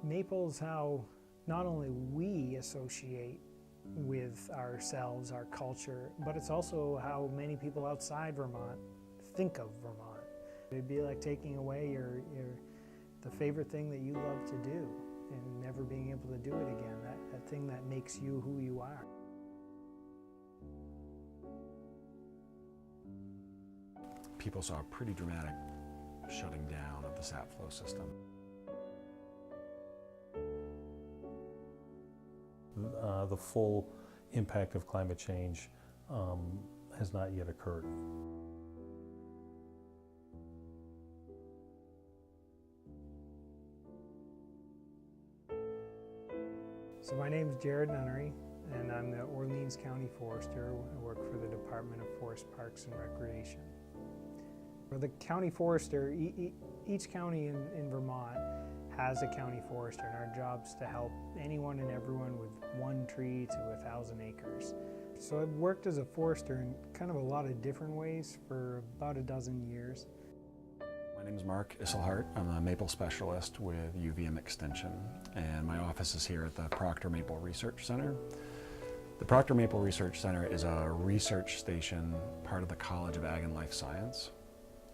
Maple's how not only we associate with ourselves, our culture, but it's also how many people outside Vermont think of Vermont. It'd be like taking away the favorite thing that you love to do and never being able to do it again, that thing that makes you who you are. People saw a pretty dramatic shutting down of the sap flow system. The full impact of climate change has not yet occurred. So my name is Jared Nunnery, and I'm the Orleans County Forester. I work for the Department of Forest Parks and Recreation. For the county forester, each county in Vermont has a county forester, and our job is to help anyone and everyone with 1 tree to 1,000 acres. So I've worked as a forester in kind of a lot of different ways for about a dozen years. My name is Mark Isselhart. I'm a maple specialist with UVM Extension, and my office is here at the Proctor Maple Research Center. The Proctor Maple Research Center is a research station, part of the College of Ag and Life Science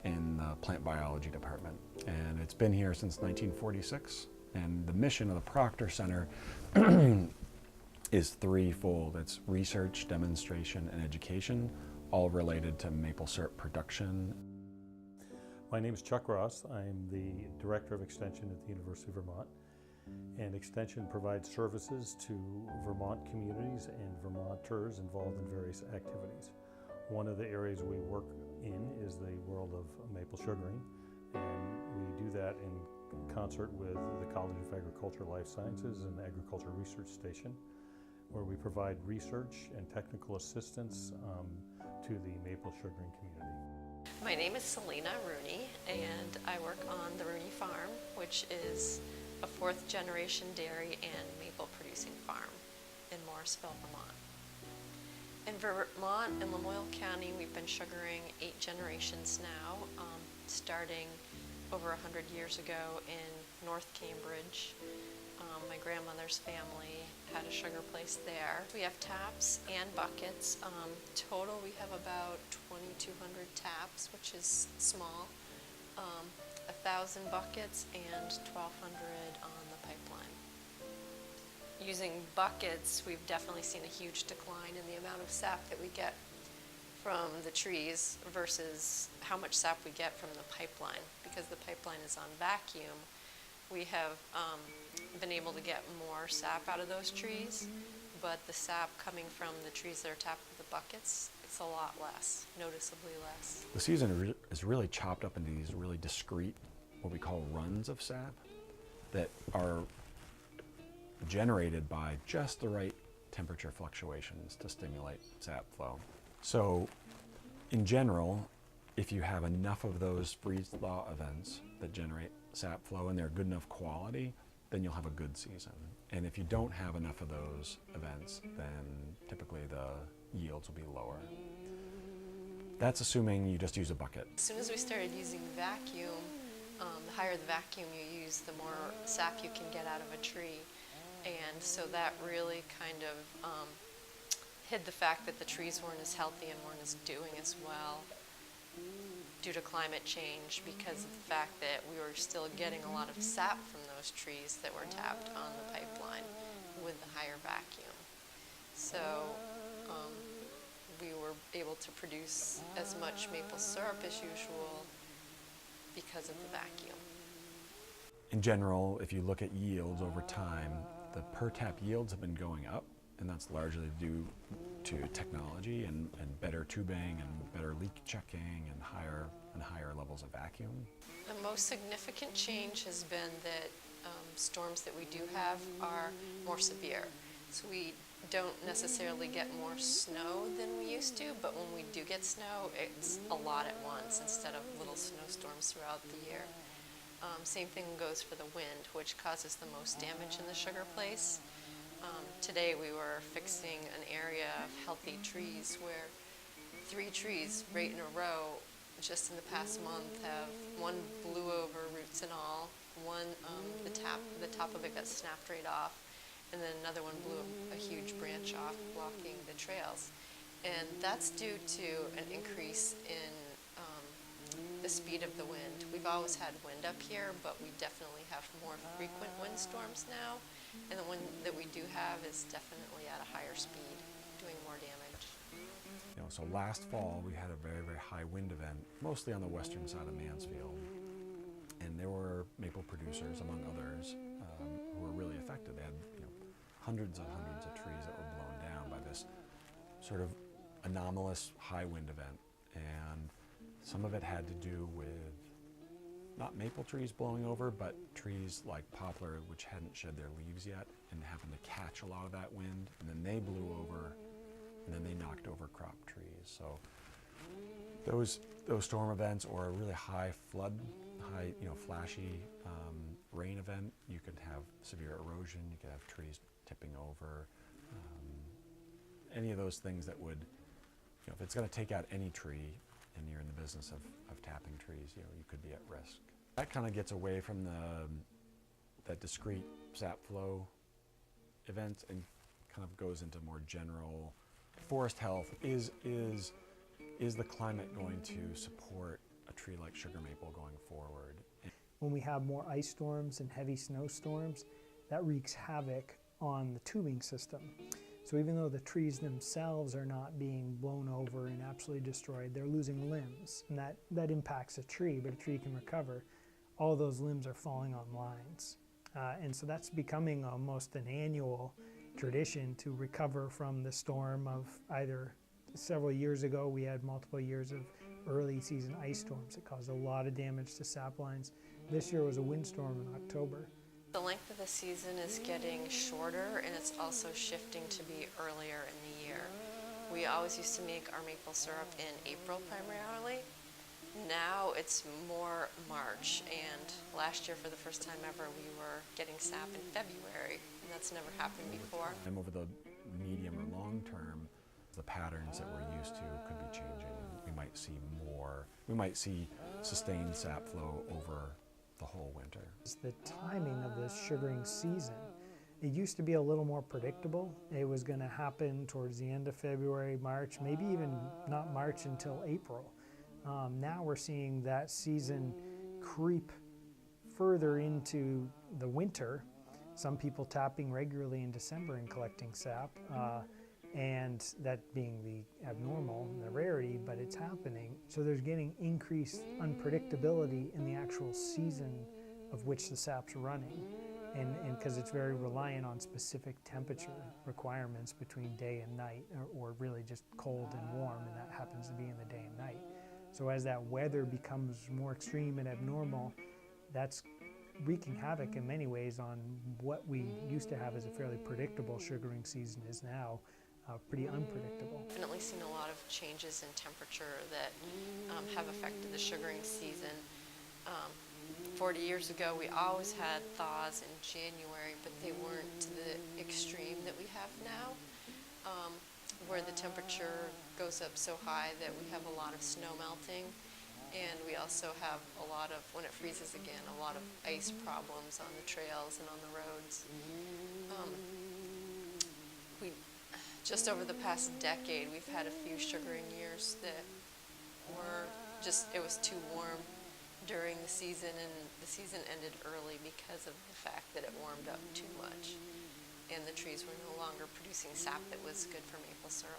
in the plant biology department. And it's been here since 1946. And the mission of the Proctor Center is threefold. It's research, demonstration, and education, all related to maple syrup production. My name is Chuck Ross. I'm the Director of Extension at the University of Vermont. And Extension provides services to Vermont communities and Vermonters involved in various activities. One of the areas we work in is the world of maple sugaring, and we do that in concert with the College of Agricultural Life Sciences and the Agriculture Research Station, where we provide research and technical assistance to the maple sugaring community. My name is Selena Rooney, and I work on the Rooney Farm, which is a 4th generation dairy and maple producing farm in Morrisville, Vermont. In Vermont and Lamoille County, we've been sugaring 8 generations now, starting over 100 years ago in North Cambridge. My grandmother's family had a sugar place there. We have taps and buckets. Total, we have about 2,200 taps, which is small, 1,000 buckets, and 1,200 on the pipeline. Using buckets, we've definitely seen a huge decline in the amount of sap that we get from the trees versus how much sap we get from the pipeline. Because the pipeline is on vacuum, we have been able to get more sap out of those trees, but the sap coming from the trees that are tapped with the buckets, it's a lot less, noticeably less. The season is really chopped up into these really discrete, what we call runs of sap, that are generated by just the right temperature fluctuations to stimulate sap flow. So in general, if you have enough of those freeze-thaw events that generate sap flow and they're good enough quality, then you'll have a good season. And if you don't have enough of those events, then typically the yields will be lower. That's assuming you just use a bucket. As soon as we started using vacuum, the higher the vacuum you use, the more sap you can get out of a tree. And so that really kind of hid the fact that the trees weren't as healthy and weren't as doing as well due to climate change, because of the fact that we were still getting a lot of sap from those trees that were tapped on the pipeline with the higher vacuum. So we were able to produce as much maple syrup as usual because of the vacuum. In general, if you look at yields over time, the per tap yields have been going up, and that's largely due to technology and better tubing and better leak checking and higher levels of vacuum. The most significant change has been that storms that we do have are more severe. So we don't necessarily get more snow than we used to, but when we do get snow, it's a lot at once instead of little snowstorms throughout the year. Same thing goes for the wind, which causes the most damage in the sugar place. Today we were fixing an area of healthy trees where 3 trees right in a row just in the past month have, one blew over, roots and all, One, the top of it got snapped right off, and then another one blew a huge branch off, blocking the trails. And that's due to an increase in the speed of the wind. We've always had wind up here, but we definitely have more frequent windstorms now. And the wind that we do have is definitely at a higher speed, doing more damage. So last fall we had a very, very high wind event, mostly on the western side of Mansfield. And there were maple producers, among others, who were really affected. They had hundreds of trees that were blown down by this sort of anomalous high wind event. And some of it had to do with not maple trees blowing over, but trees like poplar, which hadn't shed their leaves yet and happened to catch a lot of that wind, and then they blew over, and then they knocked over crop trees. So those storm events, or a really high flood, flashy rain event, you could have severe erosion, you could have trees tipping over, any of those things that would, if it's going to take out any tree and you're in the business of tapping trees, you could be at risk. That kind of gets away from that discrete sap flow events and kind of goes into more general forest health. Is the climate going to support a tree like sugar maple going forward? When we have more ice storms and heavy snowstorms, that wreaks havoc on the tubing system. So even though the trees themselves are not being blown over and absolutely destroyed, they're losing limbs, and that impacts a tree, but a tree can recover. All those limbs are falling on lines. And so that's becoming almost an annual tradition to recover from the storm of either several years ago, we had multiple years of early season ice storms that caused a lot of damage to sap lines. This year was a windstorm in October. The length of the season is getting shorter, and it's also shifting to be earlier in the year. We always used to make our maple syrup in April primarily. Now it's more March, and last year for the first time ever we were getting sap in February, and that's never happened before. And over the medium or long term, the patterns that we're used to could be changing. We might see sustained sap flow over the whole winter. It's the timing of the sugaring season. It used to be a little more predictable. It was going to happen towards the end of February, March, maybe even not March until April. Now we're seeing that season creep further into the winter. Some people tapping regularly in December and collecting sap, and that being the abnormal, the rarity, but it's happening. So there's getting increased unpredictability in the actual season of which the sap's running, and because it's very reliant on specific temperature requirements between day and night, or really just cold and warm, and that happens to be in the day and night. So as that weather becomes more extreme and abnormal, that's wreaking havoc in many ways on what we used to have as a fairly predictable sugaring season is now pretty unpredictable. Definitely seen a lot of changes in temperature that have affected the sugaring season. 40 years ago we always had thaws in January, but they weren't to the extreme that we have now, where the temperature goes up so high that we have a lot of snow melting, and we also have a lot of, when it freezes again, a lot of ice problems on the trails and on the roads. Just over the past decade, we've had a few sugaring years that were just, it was too warm during the season, and the season ended early because of the fact that it warmed up too much, and the trees were no longer producing sap that was good for maple syrup.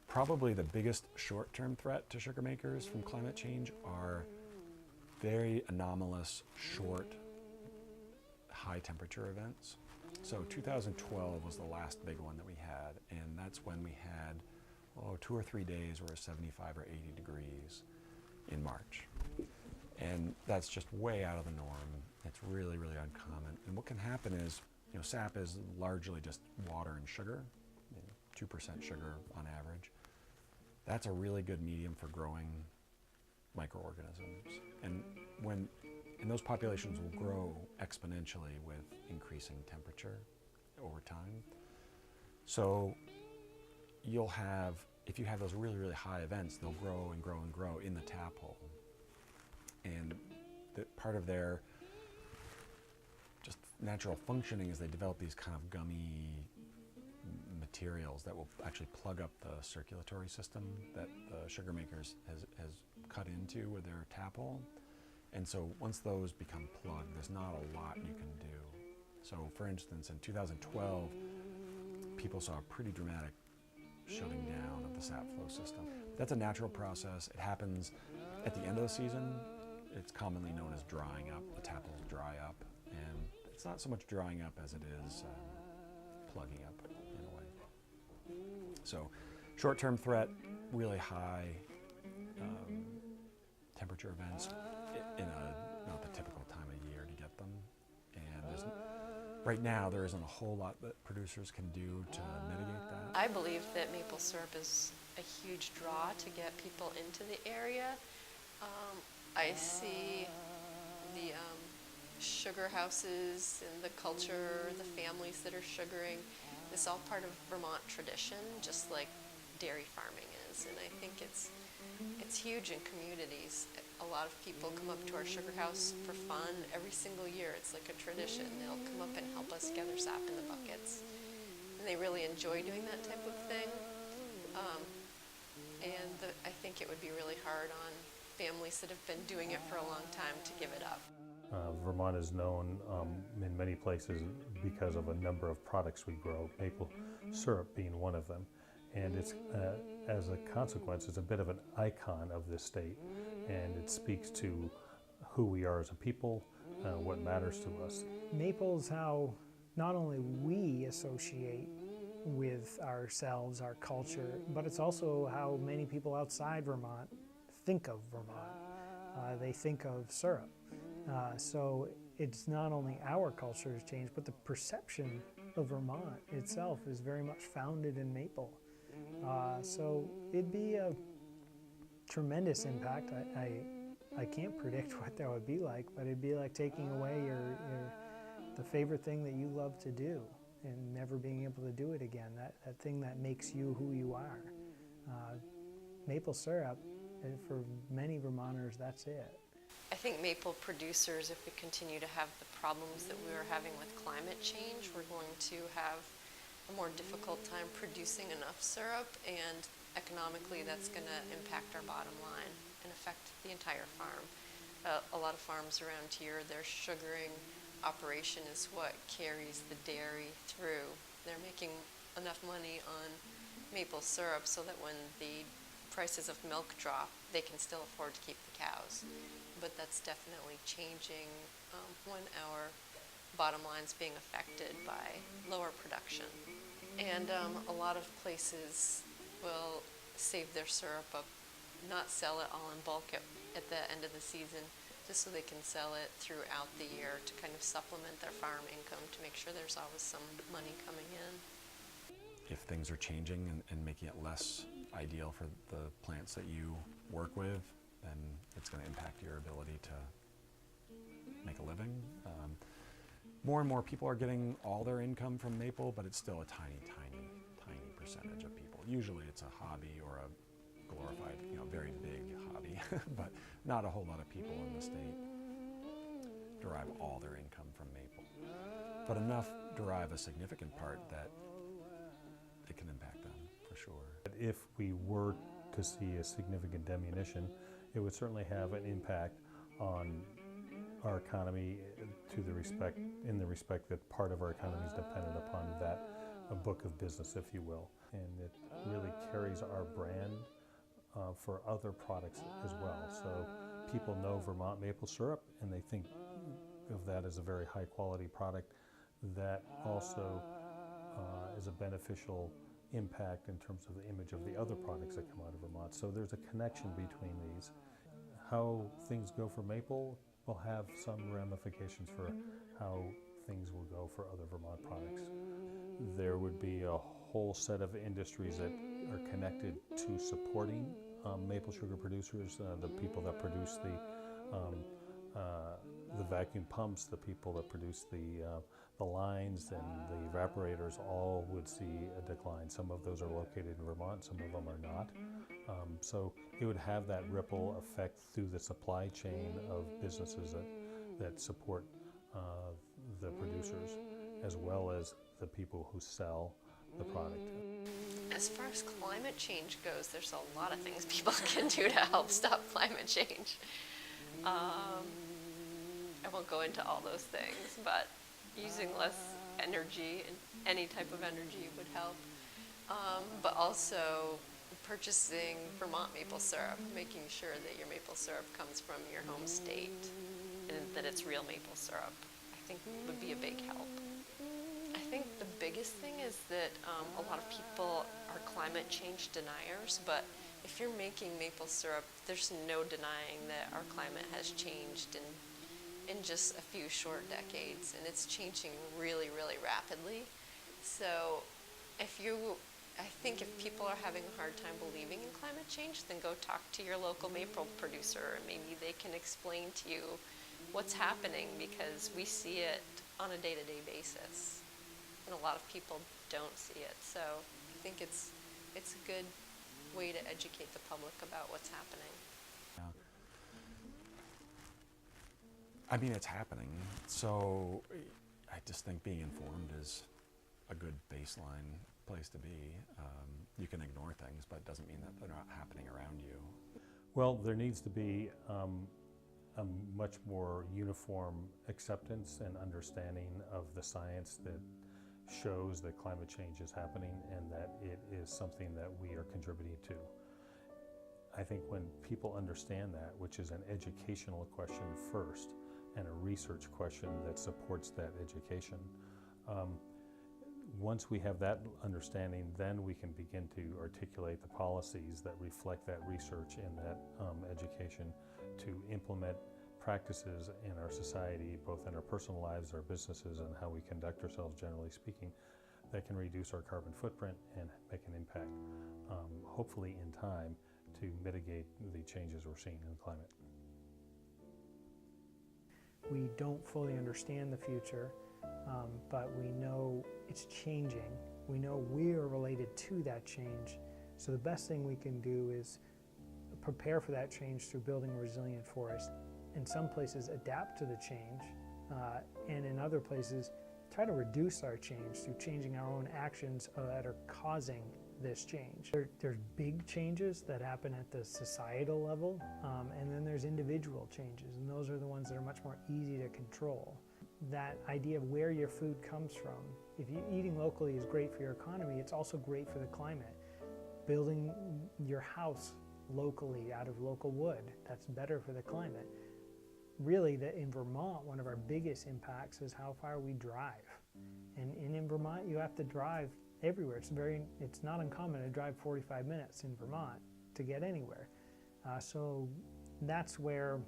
Probably the biggest short-term threat to sugar makers from climate change are very anomalous, short, high-temperature events. So 2012 was the last big one that we had, and that's when we had 2 or 3 days where it was 75 or 80 degrees in March. And that's just way out of the norm. It's really, really uncommon. And what can happen is, sap is largely just water and sugar, 2% sugar on average. That's a really good medium for growing microorganisms. And those populations will grow exponentially with increasing temperature over time. So you'll have, if you have those really, really high events, they'll grow and grow and grow in the tap hole. And that part of their just natural functioning is they develop these kind of gummy materials that will actually plug up the circulatory system that the sugar makers has cut into with their tap hole. And so once those become plugged, there's not a lot you can do. So for instance, in 2012, people saw a pretty dramatic shutting down of the sap flow system. That's a natural process. It happens at the end of the season. It's commonly known as drying up. The tap holes dry up, and it's not so much drying up as it is plugging up in a way. So short-term threat, really high temperature events in not the typical time of year to get them. And right now there isn't a whole lot that producers can do to mitigate that. I believe that maple syrup is a huge draw to get people into the area. I see the sugar houses and the culture, the families that are sugaring. It's all part of Vermont tradition, just like dairy farming is. And I think it's huge in communities. A lot of people come up to our sugar house for fun every single year. It's like a tradition. They'll come up and help us gather sap in the buckets. And they really enjoy doing that type of thing. I think it would be really hard on families that have been doing it for a long time to give it up. Vermont is known in many places because of a number of products we grow, maple syrup being one of them. And it's, as a consequence, it's a bit of an icon of this state, and it speaks to who we are as a people, what matters to us. Maple's how not only we associate with ourselves, our culture, but it's also how many people outside Vermont think of Vermont. They think of syrup. So it's not only our culture has changed, but the perception of Vermont itself is very much founded in maple. So it'd be a tremendous impact. I can't predict what that would be like, but it'd be like taking away the favorite thing that you love to do and never being able to do it again, that thing that makes you who you are. Maple syrup, for many Vermonters, that's it. I think maple producers, if we continue to have the problems that we are having with climate change, we're going to have a more difficult time producing enough syrup, and economically that's going to impact our bottom line and affect the entire farm. A lot of farms around here, their sugaring operation is what carries the dairy through. They're making enough money on maple syrup so that when the prices of milk drop, they can still afford to keep the cows. But that's definitely changing when our bottom line's being affected by lower production. And a lot of places will save their syrup up, not sell it all in bulk at the end of the season, just so they can sell it throughout the year to kind of supplement their farm income, to make sure there's always some money coming in. If things are changing and making it less ideal for the plants that you work with, then it's going to impact your ability to make a living. More and more people are getting all their income from maple, but it's still a tiny percentage of people. Usually it's a hobby or a glorified, very big hobby, but not a whole lot of people in the state derive all their income from maple. But enough derive a significant part that it can impact them, for sure. If we were to see a significant diminution, it would certainly have an impact on our economy in the respect that part of our economy is dependent upon that book of business, if you will. And it really carries our brand for other products as well. So people know Vermont maple syrup, and they think of that as a very high quality product that also is a beneficial impact in terms of the image of the other products that come out of Vermont. So there's a connection between these. How things go for maple will have some ramifications for how things will go for other Vermont products. There would be a whole set of industries that are connected to supporting maple sugar producers, the people that produce the vacuum pumps, the people that produce the lines and the evaporators, all would see a decline. Some of those are located in Vermont, some of them are not. So it would have that ripple effect through the supply chain of businesses that support the producers, as well as the people who sell the product. As far as climate change goes, there's a lot of things people can do to help stop climate change. I won't go into all those things, but using less energy, and any type of energy would help. But also purchasing Vermont maple syrup, making sure that your maple syrup comes from your home state and that it's real maple syrup, I think would be a big help. I think the biggest thing is that a lot of people are climate change deniers, but if you're making maple syrup, there's no denying that our climate has changed in just a few short decades, and it's changing really, really rapidly. So I think if people are having a hard time believing in climate change, then go talk to your local maple producer, and maybe they can explain to you what's happening, because we see it on a day-to-day basis, and a lot of people don't see it. So I think it's a good way to educate the public about what's happening. Yeah. I mean, it's happening. So I just think being informed is a good baseline place to be. You can ignore things, but it doesn't mean that they're not happening around you. Well, there needs to be a much more uniform acceptance and understanding of the science that shows that climate change is happening and that it is something that we are contributing to. I think when people understand that, which is an educational question first and a research question that supports that education, once we have that understanding, then we can begin to articulate the policies that reflect that research and that education to implement practices in our society, both in our personal lives, our businesses, and how we conduct ourselves, generally speaking, that can reduce our carbon footprint and make an impact, hopefully in time, to mitigate the changes we're seeing in the climate. We don't fully understand the future, but we know it's changing. We know we are related to that change. So the best thing we can do is prepare for that change through building a resilient forest. In some places, adapt to the change, and in other places, try to reduce our change through changing our own actions that are causing this change. There's big changes that happen at the societal level, and then there's individual changes, and those are the ones that are much more easy to control. That idea of where your food comes from, if eating locally is great for your economy, it's also great for the climate. Building your house locally out of local wood, that's better for the climate. Really, in Vermont, one of our biggest impacts is how far we drive. And in Vermont, you have to drive everywhere. It's not uncommon to drive 45 minutes in Vermont to get anywhere. So that's where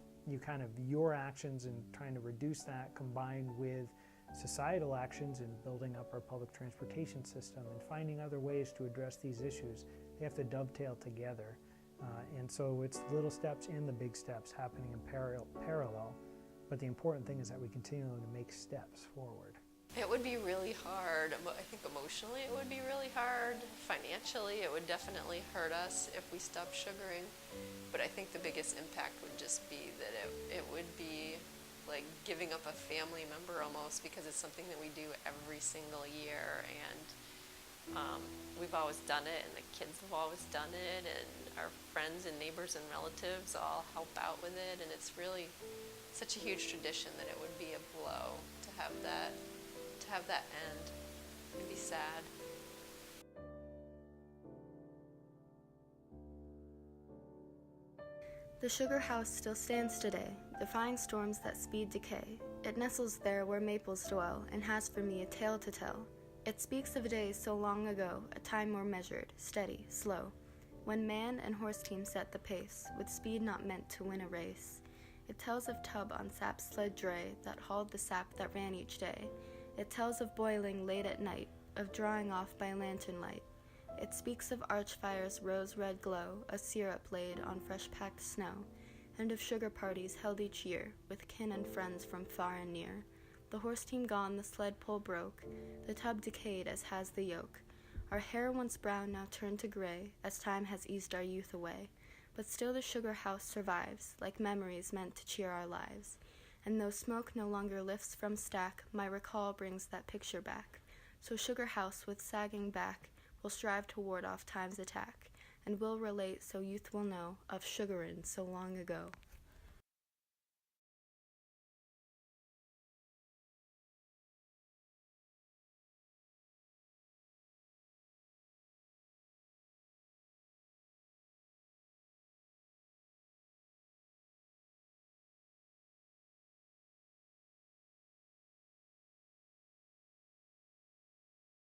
your actions in trying to reduce that, combined with societal actions in building up our public transportation system and finding other ways to address these issues, they have to dovetail together. And so it's the little steps and the big steps happening in parallel. But the important thing is that we continue to make steps forward. It would be really hard. I think emotionally it would be really hard. Financially, it would definitely hurt us if we stopped sugaring. But I think the biggest impact would just be that it would be like giving up a family member almost, because it's something that we do every single year, and we've always done it, and the kids have always done it, and our friends and neighbors and relatives all help out with it, and it's really such a huge tradition that it would be a blow to have that end. It'd be sad. The sugar house still stands today, defying storms that speed decay. It nestles there where maples dwell, and has for me a tale to tell. It speaks of days so long ago, a time more measured, steady, slow, when man and horse team set the pace, with speed not meant to win a race. It tells of tub on sap's sled dray that hauled the sap that ran each day. It tells of boiling late at night, of drawing off by lantern light. It speaks of arch fire's rose-red glow, of syrup laid on fresh-packed snow, and of sugar parties held each year, with kin and friends from far and near. The horse team gone, the sled pole broke, the tub decayed as has the yoke. Our hair once brown now turned to gray, as time has eased our youth away. But still the sugar house survives, like memories meant to cheer our lives. And though smoke no longer lifts from stack, my recall brings that picture back. So sugar house with sagging back will strive to ward off time's attack, and will relate so youth will know of sugarin' so long ago.